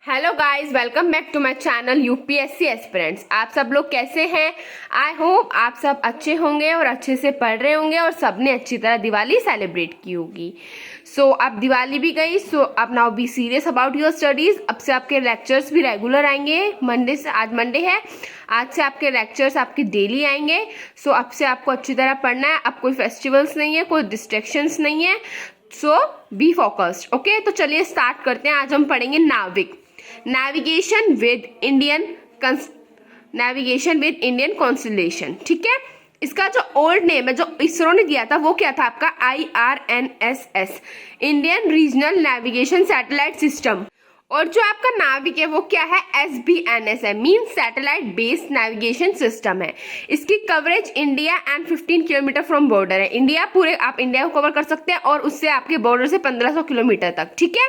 Hello guys, welcome back to my channel UPSC aspirants. आप सब लोग कैसे हैं? आई होप आप सब अच्छे होंगे और अच्छे से पढ़ रहे होंगे और सबने अच्छी तरह दिवाली सेलिब्रेट की होगी। अब दिवाली भी गई, अब now be serious about your studies. अब से आपके लेक्चर्स भी रेगुलर आएंगे। मंडे से, आज मंडे है, आज से आपके लेक्चर्स आपके डेली आएंगे। अब से आपको अच्छी तरह पढ़ना है। अब कोई फेस्टिवल्स नहीं है, कोई डिस्ट्रैक्शंस नहीं है। Be focused. ओके, तो चलिए स्टार्ट करते हैं। आज हम पढ़ेंगे नाविक, नेविगेशन विद इंडियन कॉन्स्टलेशन। ठीक है, इसका जो ओल्ड नेम है जो इसरो ने दिया था वो क्या था आपका? IRNSS, Indian regional navigation satellite system. और जो आपका नाविक है वो क्या है? SBNS है, mean satellite based navigation system है। इसकी coverage India and 15 kilometre from border है। इंडिया पूरे, आप इंडिया को कवर कर सकते हैं और उससे आपके बॉर्डर से 1500 किलोमीटर तक। ठीक है,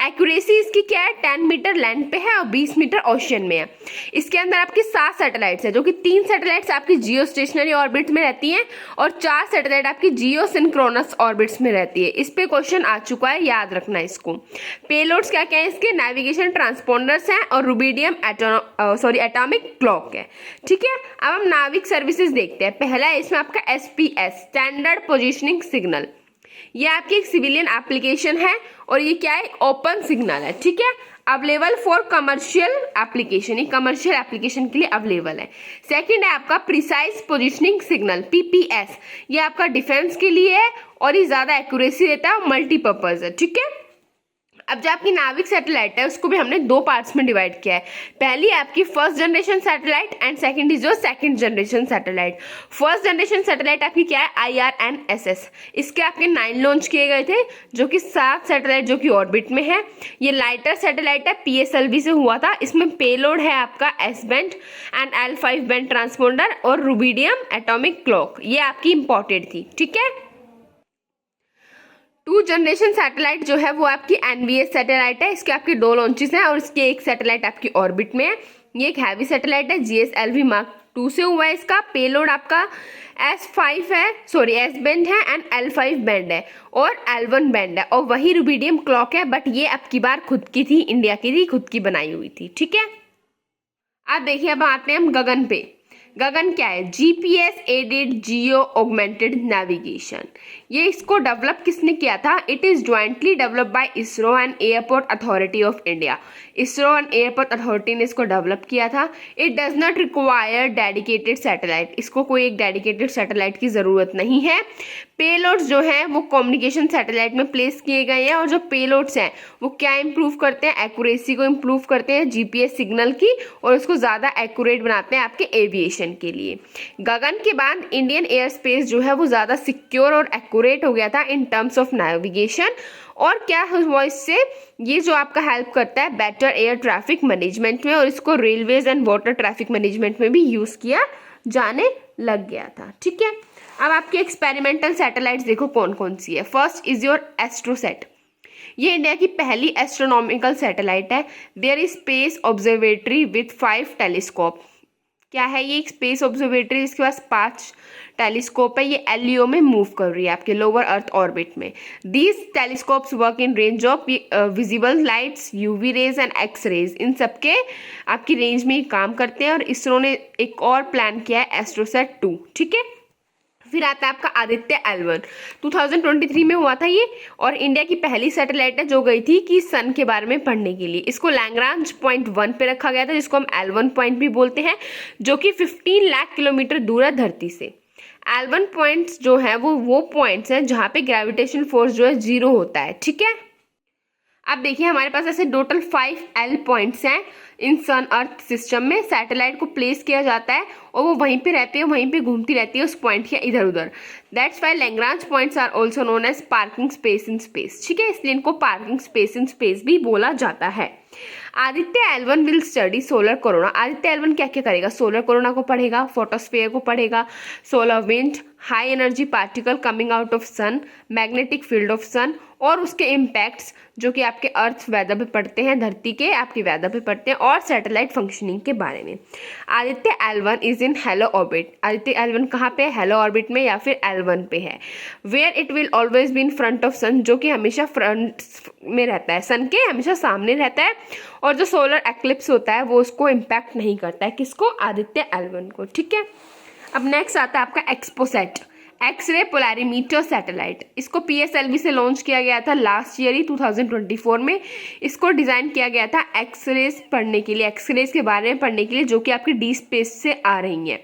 एक्यूरेसी इसकी क्या है? 10 मीटर लैंड पे है और 20 मीटर ओशन में है। इसके अंदर आपकी 7 सैटेलाइट्स है, जो कि 3 सैटेलाइट्स आपकी जियो स्टेशनरी ऑर्बिट में रहती हैं और 4 सैटेलाइट आपकी जियो सिंक्रोनस ऑर्बिट्स में रहती है। इस पे क्वेश्चन आ चुका है, याद रखना इसको। पेलोड्स क्या क्या है इसके? नेविगेशन ट्रांसपोंडर्स हैं और रुबिडियम एटॉमिक क्लॉक है। ठीक है, अब हम नाविक सर्विसेज देखते हैं। पहला है इसमें आपका SPS, स्टैंडर्ड पोजीशनिंग सिग्नल। ये आपकी एक सिविलियन एप्लीकेशन है और ये क्या है? ओपन सिग्नल है। ठीक है, अवेलेबल फॉर कमर्शियल एप्लीकेशन, ये कमर्शियल एप्लीकेशन के लिए अवेलेबल है। सेकंड है आपका प्रिसाइज पोजीशनिंग सिग्नल, PPS, ये आपका डिफेंस के लिए है और ये ज्यादा एक्यूरेसी देता है और मल्टीपर्पज है। ठीक है, अब जो आपकी नाविक सैटेलाइट है उसको भी हमने 2 पार्ट्स में डिवाइड किया है। पहली आपकी first generation satellite and second is your second generation satellite. First generation satellite आपकी क्या है? IRNSS। इसके आपके 9 लॉन्च किए गए थे, जो कि 7 सैटेलाइट जो कि ऑर्बिट में है। ये लाइटर सैटेलाइट है, PSLV से हुआ था। इसमें पेलोड है आपका S band and L5 band transponder और रुबिडियम एटॉमिक क्लॉक, ये आपकी इंपॉर्टेंट थी। ठीक है, 2 जनरेशन सैटेलाइट जो है वो आपकी NVS सैटेलाइट है। इसके आपके 2 लॉन्चेस हैं और इसके एक सैटेलाइट आपकी ऑर्बिट में है। ये एक हैवी सैटेलाइट है, GSLV Mark 2 से हुआ है। इसका पेलोड आपका S5 है, S बैंड है एंड L5 बैंड है और L1 बैंड है और वही रुबिडियम क्लॉक है, बट ये अब की बार खुद की थी, इंडिया की थी, खुद की बनाई हुई थी। ठीक है, अब देखिए, अब आते हैं हम गगन पे। गगन क्या है? GPS added geo augmented navigation. ये इसको डेवलप किसने किया था? It is jointly develop by ISRO and airport authority of India. ISRO and airport authority ने इसको डेवलप किया था। It does not require dedicated satellite, इसको कोई एक डेडिकेटेड सैटेलाइट की ज़रूरत नहीं है। पेलोड्स जो हैं वो कम्युनिकेशन सैटेलाइट में प्लेस किए गए हैं और जो पेलोड्स हैं वो क्या इंप्रूव करते हैं? एक्यूरेसी को इंप्रूव करते हैं GPS सिग्नल की और उसको ज़्यादा एक्यूरेट बनाते हैं आपके एविएशन के लिए। गगन के बाद इंडियन एयर स्पेस जो है वो ज़्यादा सिक्योर और एक्यूरेट हो गया था इन टर्म्स ऑफ नेविगेशन। और क्या हुआ इससे? ये जो आपका हेल्प करता है बेटर एयर ट्रैफिक मैनेजमेंट में और इसको railways and water traffic management में भी यूज़ किया जाने लग गया था। ठीक है, अब आपकी एक्सपेरिमेंटल सैटेलाइट्स देखो कौन कौन सी है। फर्स्ट इज योर एस्ट्रोसेट, ये इंडिया की पहली एस्ट्रोनॉमिकल सैटेलाइट है। There is space observatory with 5 telescope. क्या है ये? एक स्पेस ऑब्जर्वेटरी, इसके पास 5 टेलीस्कोप है। ये LEO में मूव कर रही है आपके लोअर अर्थ ऑर्बिट में। These telescopes work in range of visible lights, UV rays and X rays, इन सबके आपकी रेंज में ही काम करते हैं। और इसरो ने एक और प्लान किया है, एस्ट्रोसेट 2। ठीक है, फिर आता है आपका आदित्य L1, 2023 में हुआ था ये और इंडिया की पहली सैटेलाइट है जो गई थी कि सन के बारे में पढ़ने के लिए। इसको लैग्रांज पॉइंट 1 पे रखा गया था, जिसको हम L1 पॉइंट भी बोलते हैं, जो कि 15 लाख किलोमीटर दूर है धरती से। L1 पॉइंट्स जो है वो पॉइंट्स हैं जहाँ पे ग्रेविटेशन फोर्स जो है 0 होता है। ठीक है, अब देखिए हमारे पास ऐसे टोटल 5 L पॉइंट्स हैं इन सन अर्थ सिस्टम में। सैटेलाइट को प्लेस किया जाता है और वो वहीं पे रहती है, वहीं पे घूमती रहती है उस पॉइंट के इधर उधर। That's why Lagrange points are also known as parking space in space. ठीक है, इसलिए इनको पार्किंग स्पेस इन स्पेस भी बोला जाता है। Aditya L1 will study solar corona. Aditya L1 क्या क्या करेगा? सोलर कोरोना को पढ़ेगा, फोटोस्फीयर को पढ़ेगा, solar wind, high energy particle coming out of sun, magnetic field of sun और उसके इम्पैक्ट्स जो कि आपके अर्थ वेदर पे पड़ते हैं, धरती के आपके वेदर पे पड़ते हैं, और सैटेलाइट फंक्शनिंग के बारे में। Aditya L1 is in hello orbit. Aditya L1 कहाँ पे है? हेलो ऑर्बिट में या फिर L1 पे है। Where it will always be in front of sun, जो कि हमेशा फ्रंट में रहता है, सन के हमेशा सामने रहता है और जो सोलर एक्लिप्स होता है वो उसको इम्पैक्ट नहीं करता है, किसको, आदित्य L1 को, ठीक है। अब नेक्स्ट आता है आपका एक्सपोसेट, एक्सरे पोलैरीमीटर सैटेलाइट। इसको PSLV से लॉन्च किया गया था लास्ट ईयर ही 2024 में। इसको डिज़ाइन किया गया था एक्सरेज पढ़ने के लिए, एक्सरेज के बारे में पढ़ने के लिए जो कि आपकी डी स्पेस से आ रही हैं,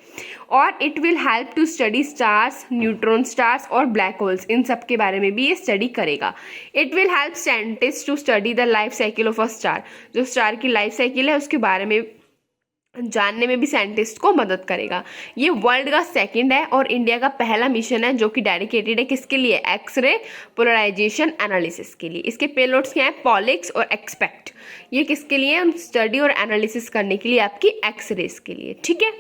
और it will help to study stars, neutron stars और ब्लैक होल्स, इन सब के बारे में भी ये स्टडी करेगा। It will help scientist to study the life cycle of a star, जो स्टार की लाइफ साइकिल है उसके बारे में जानने में भी साइंटिस्ट को मदद करेगा। ये वर्ल्ड का सेकंड है और इंडिया का पहला मिशन है जो कि डेडिकेटेड है किसके लिए, एक्सरे पोलराइजेशन एनालिसिस के लिए। इसके पेलोड्स क्या हैं, पॉलिक्स और एक्सपेक्ट। ये किसके लिए, स्टडी और एनालिसिस करने के लिए, आपकी एक्सरेज के लिए, ठीक है।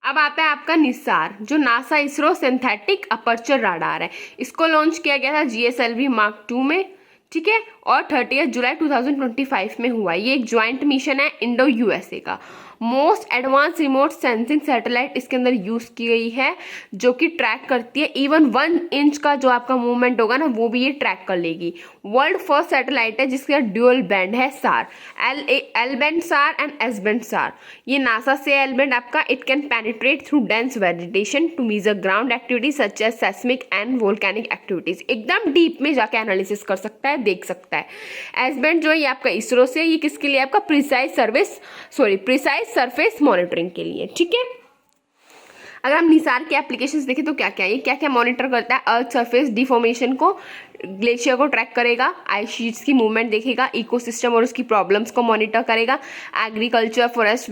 अब आता है आपका निसार, जो NASA ISRO synthetic aperture radar है। इसको लॉन्च किया गया था GSLV Mark 2 में, ठीक है, और 30 जुलाई 2025 में हुआ। ये एक ज्वाइंट मिशन है इंडो USA का। Most advance remote sensing satellite इसके अंदर यूज़ की गई है, जो कि ट्रैक करती है इवन 1 इंच का जो आपका मूवमेंट होगा ना वो भी ये ट्रैक कर लेगी। वर्ल्ड फर्स्ट सैटेलाइट है जिसका ड्यूअल बैंड है SAR, L band SAR and S band SAR. ये नासा से L बैंड आपका, it can penetrate through dense vegetation to measure ground activities such as seismic and volcanic activities. एकदम deep में जाके analysis कर सकता है, देख सकता है। S बैंड जो है ये आपका इसरो से, ये किसके लिए, आपका प्रिसाइज सरफेस मॉनिटरिंग के लिए, ठीक है। अगर हम निसार के एप्लीकेशंस देखें तो क्या क्या, ये क्या क्या मॉनिटर करता है, अर्थ सरफेस डिफॉर्मेशन को, ग्लेशियर को ट्रैक करेगा, आइस शीट्स की मूवमेंट देखेगा, इकोसिस्टम और उसकी प्रॉब्लम्स को मॉनिटर करेगा, एग्रीकल्चर, फॉरेस्ट,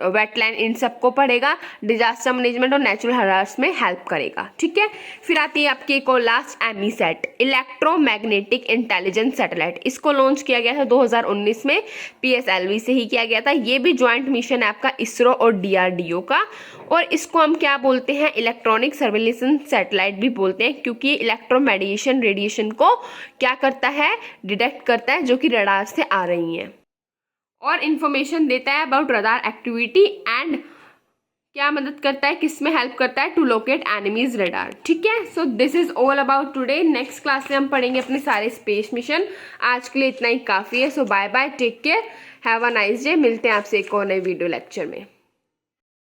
वेटलैंड, इन सब को पढ़ेगा, डिजास्टर मैनेजमेंट और नेचुरल हैजार्ड्स में हेल्प करेगा, ठीक है। फिर आती है आपकी एक और last, EMISAT, electromagnetic intelligence satellite. इसको लॉन्च किया गया था 2019 में, PSLV से ही किया गया था। ये भी ज्वाइंट मिशन है आपका इसरो और DRDO का, और इसको हम क्या बोलते हैं, इलेक्ट्रॉनिक सर्वेलेंस सैटेलाइट भी बोलते हैं, क्योंकि इलेक्ट्रोमेडिएशन रेडिएशन को क्या करता है, डिटेक्ट करता है, जो कि रडार से आ रही हैं, और इंफॉर्मेशन देता है अबाउट रडार एक्टिविटी एंड क्या मदद करता है, किस में हेल्प करता है, टू लोकेट एनिमीज रडार, ठीक है। So this is all about today. Next class में हम पढ़ेंगे अपने सारे स्पेस मिशन। आज के लिए इतना ही काफ़ी है। So bye bye, take care, have a nice day. मिलते हैं आपसे एक और नए वीडियो लेक्चर में।